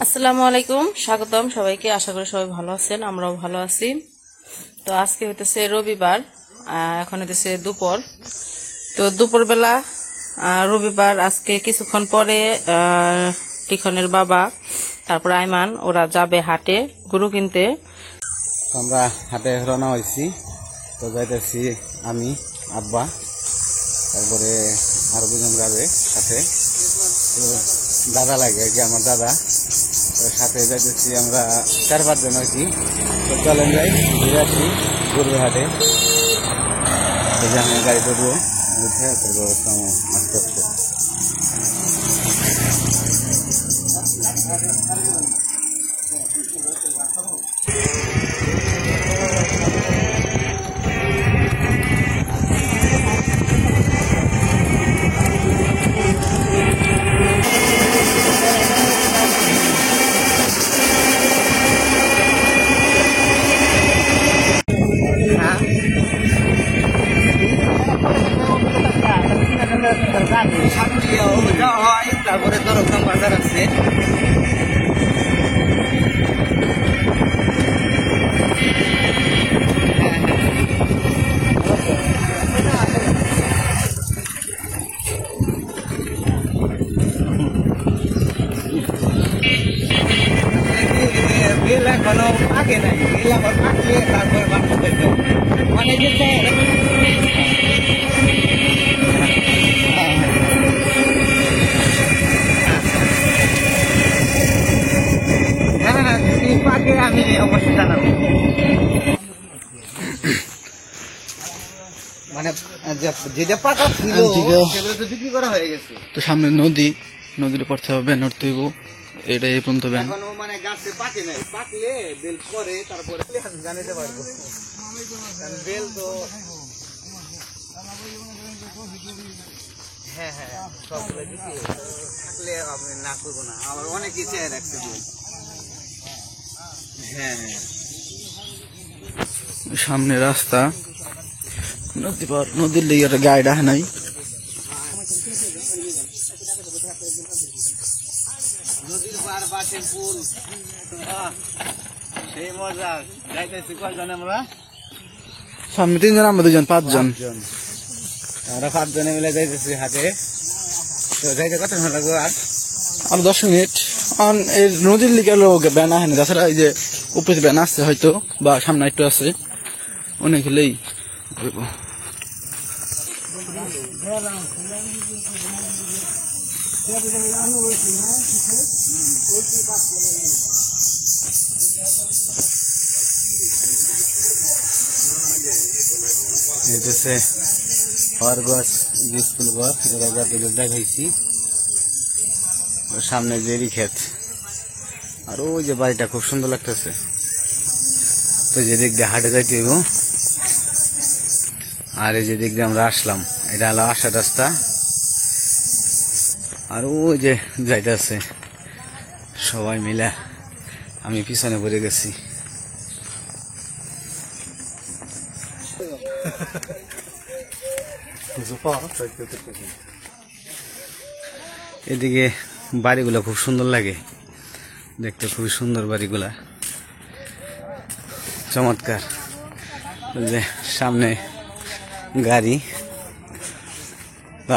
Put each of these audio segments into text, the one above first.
আসসালামু আলাইকুম, স্বাগতম সবাইকে। আশা করি সবাই ভালো আছেন, আমরাও ভালো আছি। তো আজকে হইতেছে রবিবার, এখন হইতেছে দুপুর। তো দুপুরবেলা রবিবার আজকে কিছুক্ষণ পরে টিখনের বাবা তারপর আইমান ওরা যাবে হাটে গরু কিনতে। আমরা হাটে রওনা হয়েছি। তো যাইতেছি আমি, আব্বা, তারপরে আরো দুজন যাবে সাথে। তো দাদা লাগে আর কি, আমার দাদা। তো সাথে যাইতেছি আমরা 4-5 জন আর কি। তো চলেন যাই, ঘুরে আসি গরুর হাটে। তো যে আমি গাড়ি করবো বুঝে তারপর আসতে আসতে তারপরে দরকার বাজার আছে। বেল এখনো পাকে নাই, বেল আবার পাকলে তারপরে বাঁচতে মানে যেতে আমি অবশ্যই জানাবো। মানে যেটা পাকা ছিল সেগুলো তো বিক্রি করা হয়ে গেছে। তো সামনে নদীর পড়তে হবে, নড়তে হইব। এটা এই পর্যন্ত ব্যান এখনো মানে গাছে পাকে নাই, পাকলে বেল করে তারপরে জানিতে পারবো। বেল তো হ্যাঁ সবগুলো বিক্রি থাকলে আপনি না করবো না, আবার অনেকে চেয়ে রাখতে বেল। হ্যাঁ সামনে রাস্তা, নদীর লেগে একটা গাড়ি ডাহে নাই। নদীর পার বাসের পুল, সেই মজা। যাইতেছি কয়জন আমরা? সামনে 3 জন, আমরা 2 জন, 5 জন। আমরা 5 জনে মিলে যাইতেছি হাটে। তো যাইতে কত সময় লাগবে? আর 10 মিনিট। এই নদীর লিগে লোক ব্যান আহে না, তাছাড়া এই যে উপরে ব্যান আসছে হয়তো, বা সামনে একটু আছে, অনেক হলেই হইব। এটাছে অরগস স্কুল ঘর, এরা যাতে দেখাইছি। সামনে জেরি ক্ষেত, আর ওই যে বাড়িটা খুব সুন্দর লাগতেছে। তো যে দিক দিয়ে হাটে যাইতে হইব, আর এই যে দিক দিয়ে আমরা আসলাম, এটা হলো আসার রাস্তা। আর ওই যে যাইতেছে সবাই মিলে, আমি পিছনে পড়ে গেছি। এদিকে বাড়িগুলো খুব সুন্দর লাগে দেখতে, খুবই সুন্দর বাড়িগুলা, চমৎকার। যে সামনে গাড়ি,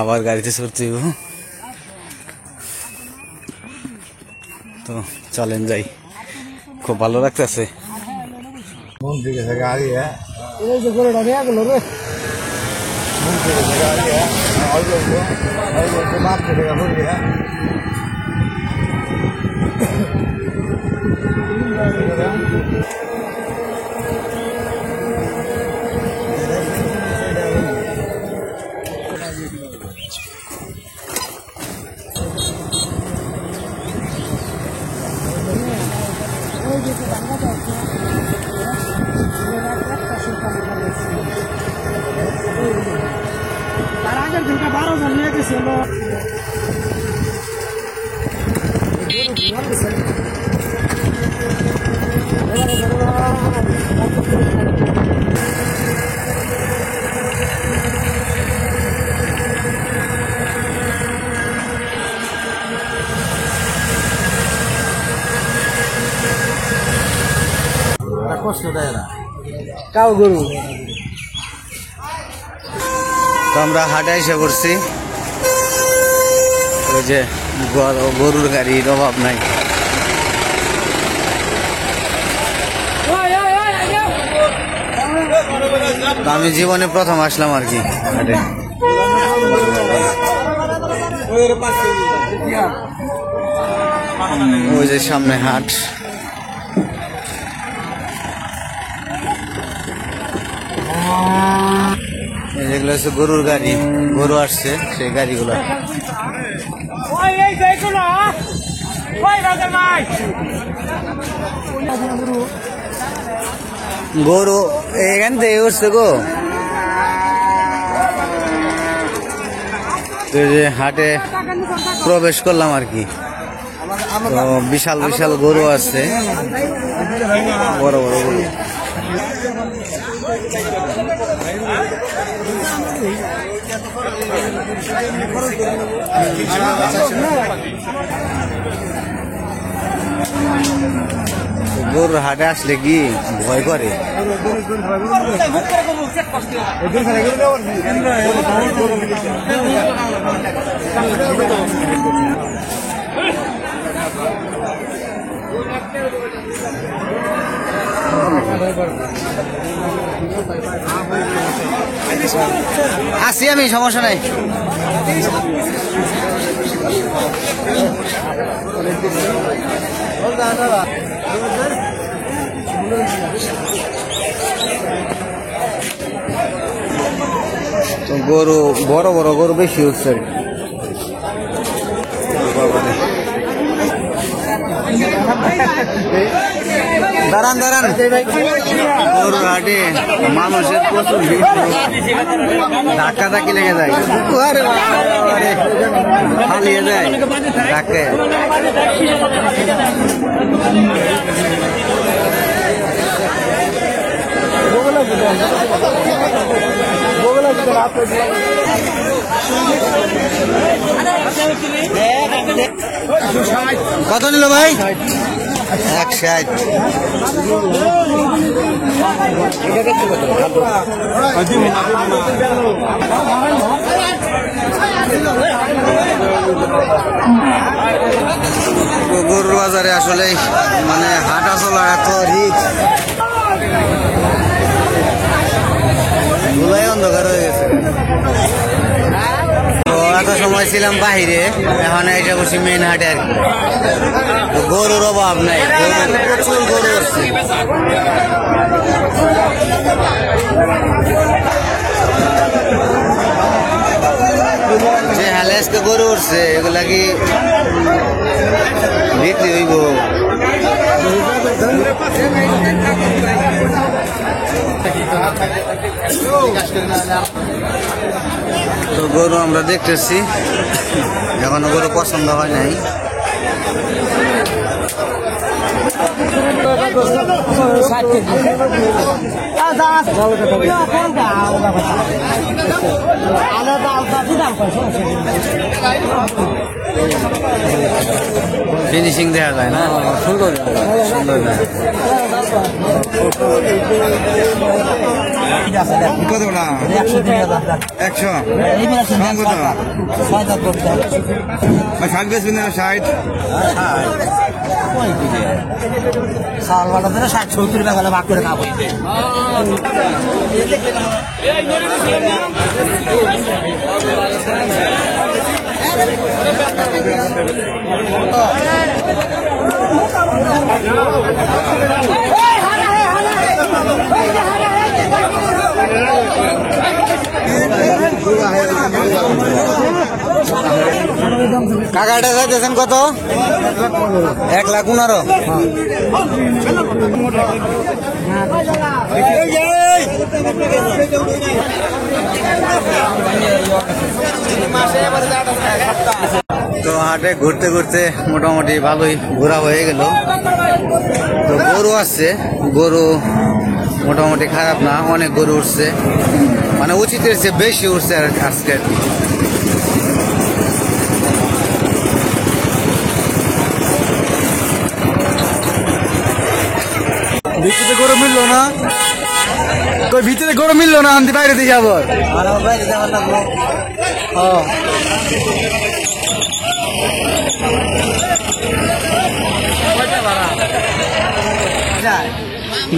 আবার গাড়িতে চড়তে হইব। তো চলেন যাই, খুব ভালো লাগতেছে। গাড়ি তার আগের দিনটা 12 জন নিয়ে গেছিল। কষ্ট দেয় না। কাউ গরু তো আমরা হাটে এসে করছি, ওই যে গরুর গাড়ির অভাব নাই। তো আমি জীবনে প্রথম আসলাম আর কি হাটে। ওই যে সামনে হাট। যেগুলো হচ্ছে গরুর গাড়ি, গরু আসছে সেই গাড়িগুলো। গরু এখান থেকে উঠছে গো। তো যে হাটে প্রবেশ করলাম আর কি। তো বিশাল বিশাল গরু আছে, বড় বড় গরু। গরুর হাটে আসলে কি ভয় করে। আসি আমি, সমস্যা নাই। তো গরু বড় বড় গরু বেশি হচ্ছে। দাঁড়ান দাঁড়ান, গরুর হাটে মানুষের প্রচুর ভিড়, ধাক্কা ধাক্কি লেগে যায়, পালিয়ে যায় ধাক্কায়। কত নিল ভাই? 160। গরুর বাজারে আসলে মানে হাঁটা চলা এত রিস্ক, ধুলাই অন্ধকার হয়ে গেছে। তো এত সময় ছিলাম বাহিরে, এখন এটা বসি মেন হাটে আর কি। তো গরুর অভাব নাই, প্রচুর গরু আসছে। যে হালেসকে গরু উঠছে এগুলা কি বিক্রি হইব? তো গরু আমরা দেখতেছি, এখনো গরু পছন্দ হয় নাই। ফিনিশিং দেখা যায় না, সুন্দর সুন্দর। কত 100 ষাট বেশ 60 60-70 টাকা ভাগ করে খাবো। কাকাটা যাইতেছেন কত? 1,15,000। তো হাটে ঘুরতে ঘুরতে মোটামুটি ভালোই ঘোরা হয়ে গেল। তো গরু আসছে, গরু মোটামুটি খারাপ না, অনেক গরু উঠছে, মানে উচিতের চেয়ে বেশি উঠছে আজকে। ভিতরে গরু মিললো না, কই ভিতরে গরু মিললো না, আনতে বাইরে দিকে আবার।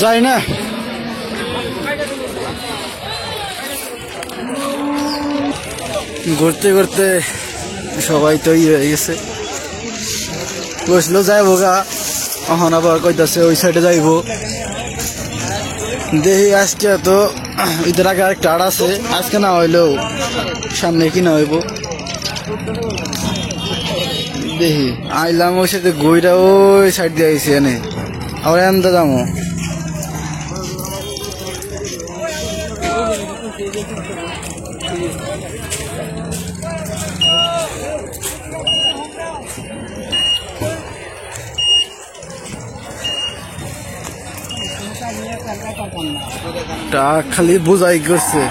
যাই না, ঘুরতে ঘুরতে সবাই তো হয়ে গেছে, বসলো যাইবো গা, এখন আবার কইতাছে ওই সাইডে যাইবো। দেখি আজকে তো ঈদের আগে আরেকটা আড় আছে, আজকে না হইলেও সামনে কিনা হইব। দেখি আইলাম ওই সাথে গইরা ওই সাইড দিয়ে আইসি এনে, আবার আনতে যাবো। খালি বুঝাই করছে।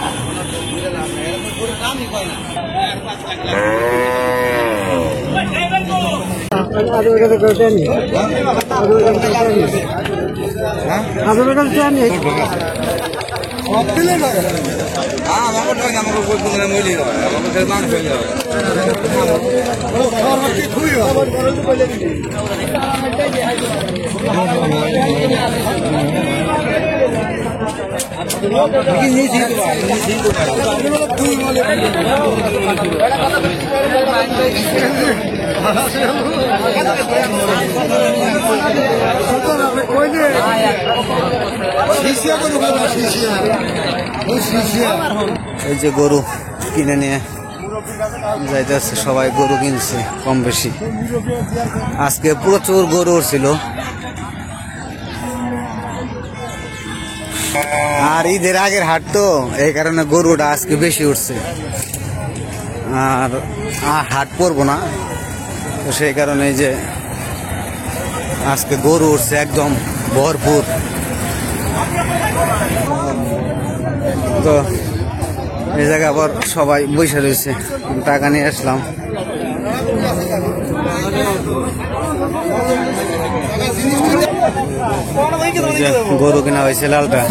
এই যে গরু কিনে নিয়ে যাইতেছে, সবাই গরু কিনছে কম বেশি। আজকে প্রচুর গরু উঠছিল, আর ঈদের আগের হাট তো এই কারণে গরুটা আজকে বেশি উঠছে, আর হাট পড়বো না তো সেই কারণে যে আজকে গরু উঠছে একদম ভরপুর। তো এই জায়গায় আবার সবাই বসে রয়েছে, টাকা নিয়ে আসলাম। গরু কিনা হয়েছে লালটা,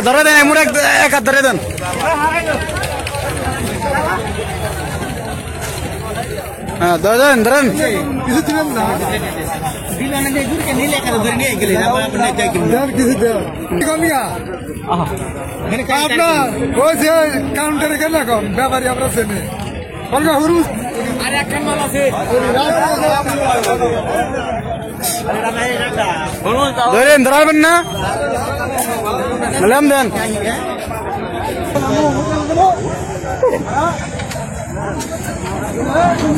ধরে দেন এমন এক হাত ধরে দেন। হ্যাঁ ধরেন ধরেন, কাউন্টারে কেন ব্যাপারী আমরা চেনে ধরেন, ধরাবেন না দেন।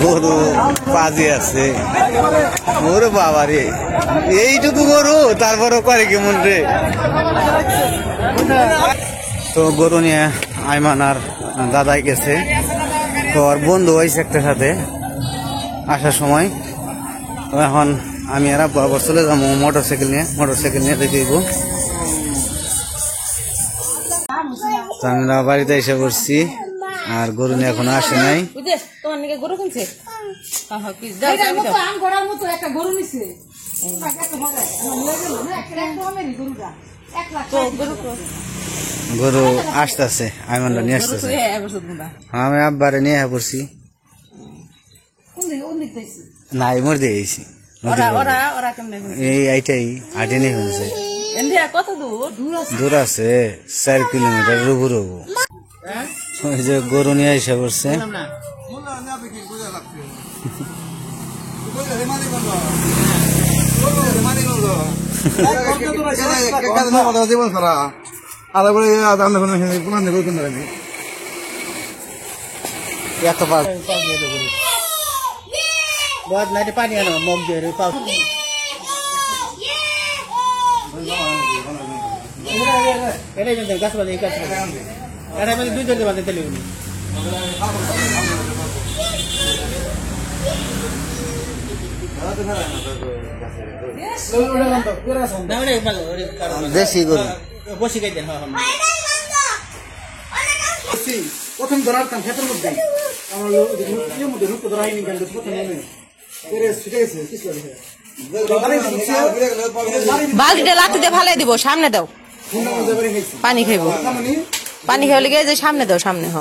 গরু পাজি আছে, ওরে বাবা রে, এইটুকু গরু তারপরও করে কেমন রে। তো গরু নিয়ে আইমান আর দাদাই গেছে, তো আর বন্ধু হয়েছে একটা সাথে আসার সময়। তো এখন আমি আর আব্বা আবার চলে যাবো মোটরসাইকেল নিয়ে দেখব। তো আমরা বাড়িতে এসে পড়ছি, আর গরু নিয়ে এখনো আসে নাই। গরু কিনছে গরু আসতেছে, আইমানটা নিয়ে আসতেছে। আমি আব্বারে নিয়ে পড়ছি, নাই মোর দিয়ে আইছি এই আইটাই আটে নিয়ে হয়েছে। কত দূর দূর আছে 4 কিলোমিটার উপর হবো। ওই যে গরু নিয়ে এসে পড়ছে। এত পানি আনো মগ দিয়ে গাছ বাজে গাছ বাজে 2 জন বাজে তেলে দেশি গরু বসি গাইতেন প্রথম ধরার ক্ষেত্রের মধ্যে বালতিটা লাথি দিয়ে ফালাই দিব, সামনে দাও, পানি খাইব, পানি খাইলে গিয়ে যে সামনে দাও, সামনে হ,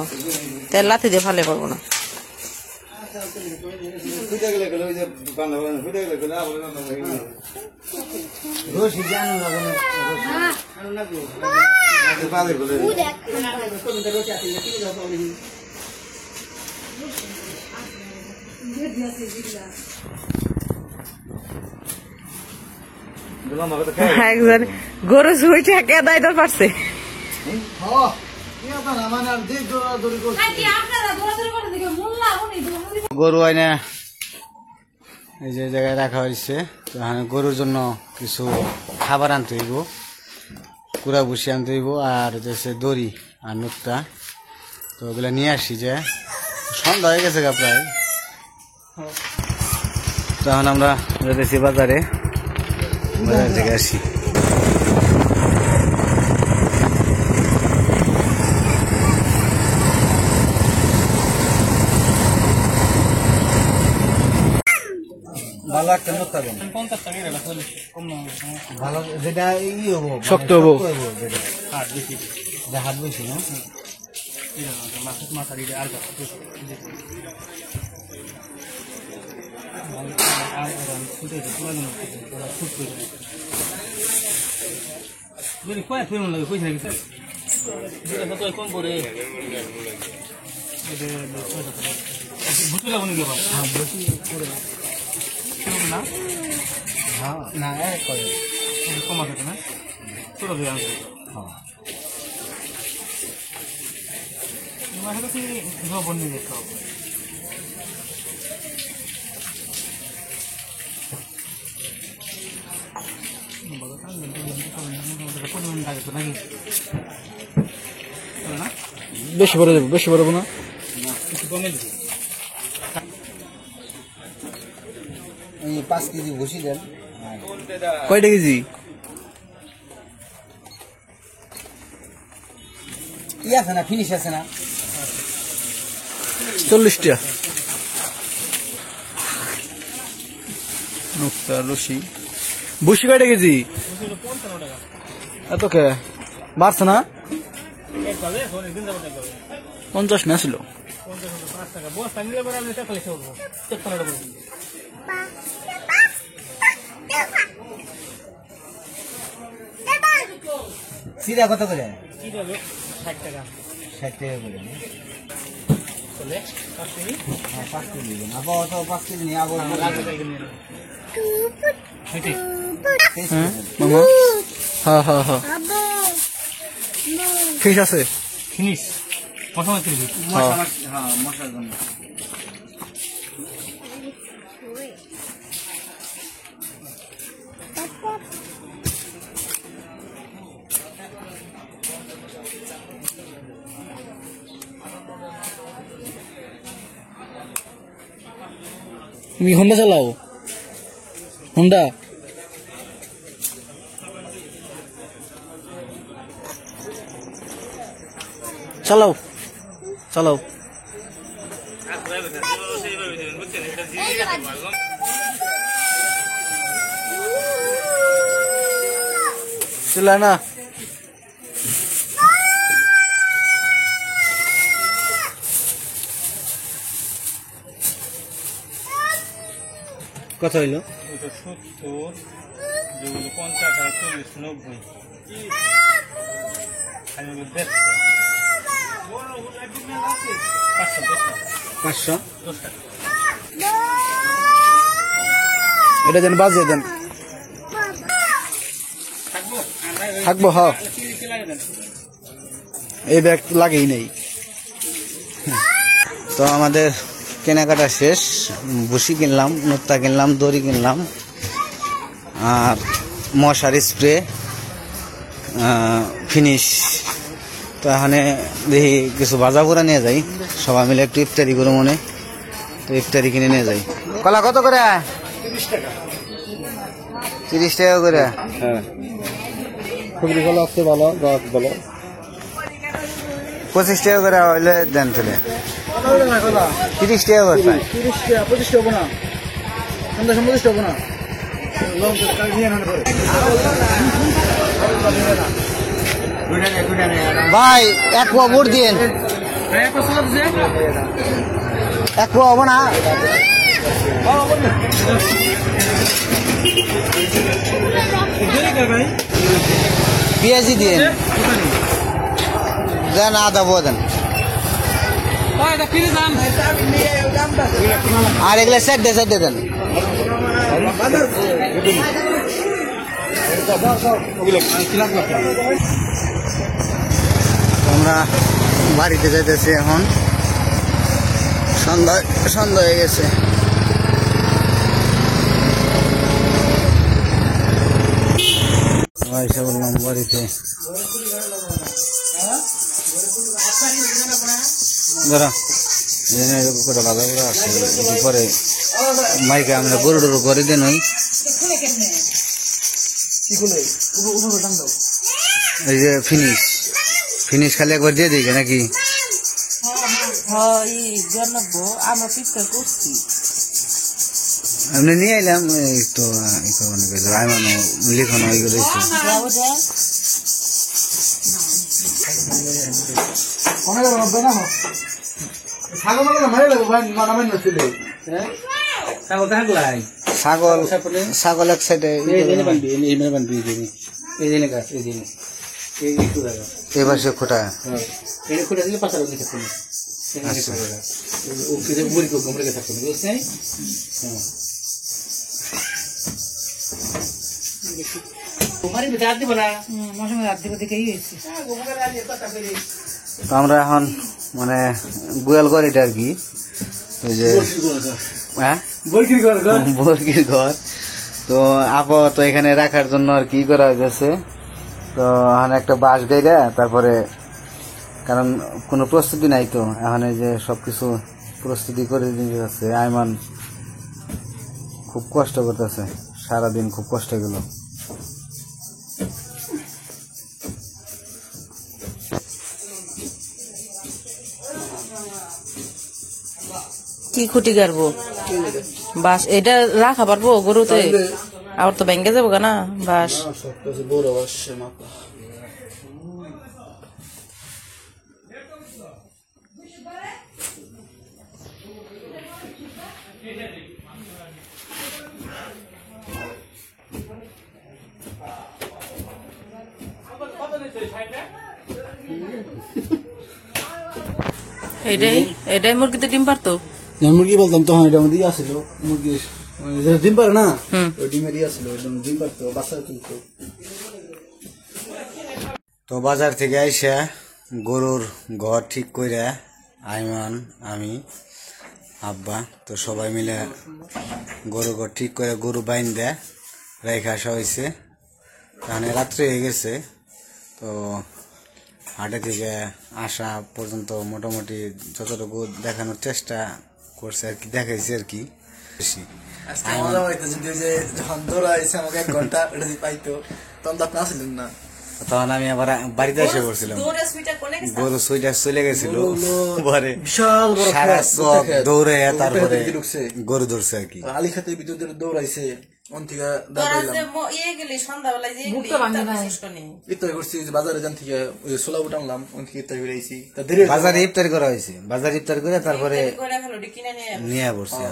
তাই লাথি দিয়ে ফালাই করবো না। একজন গরু শুইছে কেদাই তো পারছে। গরু আইনে এই যে জায়গায় রাখা হয়েছে। তো এখানে গরুর জন্য কিছু খাবার আনতে হইব, কুড়া বসি আনতে হইব, আর হচ্ছে দড়ি আর নুক্তা। তো ওগুলো নিয়ে আসি, যে সন্ধ্যা হয়ে গেছে গা প্রায়। তো এখন আমরা যেতেছি বাজারে, বাজার থেকে আসি। ভালো একটা নুক্তা দেন, ভালো যেটা ই হবো, শক্ত হবো, হাত বেশি না। না কম আছে না, ছোট দিয়ে আসবে। বন্দি দেখতে হবে। বেশি বড় যাবো, বেশি বড় না, এই 5 কেজি বসি দেন। কয়টা কেজি? ই আছে না, ফিনিশ আছে না, 40টা নুক্তা রশি। বসি কয়টা কেজি? এত কে বাড়ছে না, 50 না ছিল। সিরা কত করে? 60 টাকা। 60 টাকা করে। হ্যাঁ 5 কেজি দেন। আবার তো 5 কেজি নিয়ে আবার মামা। হ্যাঁ হ্যাঁ হ্যাঁ, ফিস আছে, ফিনিশ মশলা তুলবি। মশলা, হ্যাঁ মশলার জন্য। তুমি হোন্ডা চালাও? হোন্ডা চালাও, চালাও। চলায় না, কত হইলো? 70, যেগুলো 50, 40, 90, আর এগুলো 150, 500। 10 টাকা। এটা যেন বাজে দেন, থাকবো। হ্যাঁ এই ব্যাগ লাগেই নেই। তো আমাদের কেনাকাটা শেষ, বসি কিনলাম, নুক্তা কিনলাম, দড়ি কিনলাম, আর মশার স্প্রে, ফিনিশ। তো এখানে দেখি কিছু বাজা পোড়া নিয়ে যাই, সবাই মিলে একটু ইফতারি করে মনে। তো ইফতারি কিনে নিয়ে যাই। কলা কত করে? 30 টাকা করে। হ্যাঁ খুবই ভালো আছে, ভালো ভালো। 25 টাকা করে হইলে দেন তাহলে 30 টাকা করে চাই। 30 টাকা 25 টাকা না সন্ধ্যা 25 টাকা না ভাই এক পোয়া বুট দিন, এক পোয়া হবো না? পেঁয়াজি দিন, দেন আদা পোয়া দেন। আর এগুলো সেট দেন। আমরা বাড়িতে যাইতেছি এখন, সন্ধ্যা হয়ে গেছে। এসে বললাম বাড়িতে, দাঁড়া করে বাধা করে আসছে পরে মাইকে আমরা গরু টরু করে দেন। ওই এই যে ফিনিশ খালি একবার দিয়ে দিই নাকি? আমি নিয়ে এলাম তো আইমানো লিখানো ওইগুলো ছাগল এক সাইডে এবার সে খোটা তো আমরা এখন মানে গোয়াল ঘর এটা আর কি, ওই যে বর্গির ঘর। তো আপাতত এখানে রাখার জন্য আর কি করা হয়েছে, তো এখন একটা বাঁশ গাইরা তারপরে, কারণ কোনো প্রস্তুতি নাই তো এখন, এই যে সবকিছু প্রস্তুতি করে দিতে যাচ্ছে। আইমান খুব কষ্ট করতেছে, সারাদিন খুব কষ্ট গেল। কি খুঁটি গাড়বো বাস, এটা রাখা পারবো গরুতে? আবার তো ভেঙে যাবো না বাস। এটাই মুরগিতে ডিম পারতো। মুরগি বলতাম তখন এটা মধ্যে আসছিল মুরগি ডিম পারে না, ওই ডিমের আসছিল ডিম পারতো বাচ্চা তুলতো। তো বাজার থেকে আইসা গরুর ঘর ঠিক করে আইমান, আমি, আব্বা তো সবাই মিলে গরুর ঘর ঠিক করে গরু বাইন দেয় রেখে আসা হয়েছে। তাহলে রাত্রে হয়ে গেছে, তো হাটে থেকে আসা পর্যন্ত মোটামুটি যতটুকু দেখানোর চেষ্টা করছে আর কি, দেখাইছে আর কি বেশি। যখন দৌড়াইছে আমাকে 1 ঘন্টা পাইতো তখন তো আপনি আসলেন না, তখন আমি আবার বাড়িতে এসে পড়ছিলাম, গরু সুইটা চলে গেছিল পরে বিশাল বড় সারা চক দৌড়ে তারপরে গরু ধরছে আর কি। আলী খাতে ভিতরে দৌড়াইছে বাজারে যান থেকে সোলা উঠানলাম, বাজারে ইফতারি করা হয়েছে, বাজারে ইফতারি করে তারপরে নিয়ে পড়ছে।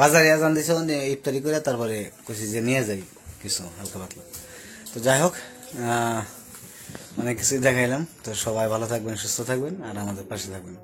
বাজারে আজান দিছে, ইফতারি করে তারপরে কইছি যে নিয়ে যাই কিছু হালকা পাতলা। তো যাই হোক, অনেক কিছু দেখাইলাম। তো সবাই ভালো থাকবেন, সুস্থ থাকবেন আর আমাদের পাশে থাকবেন।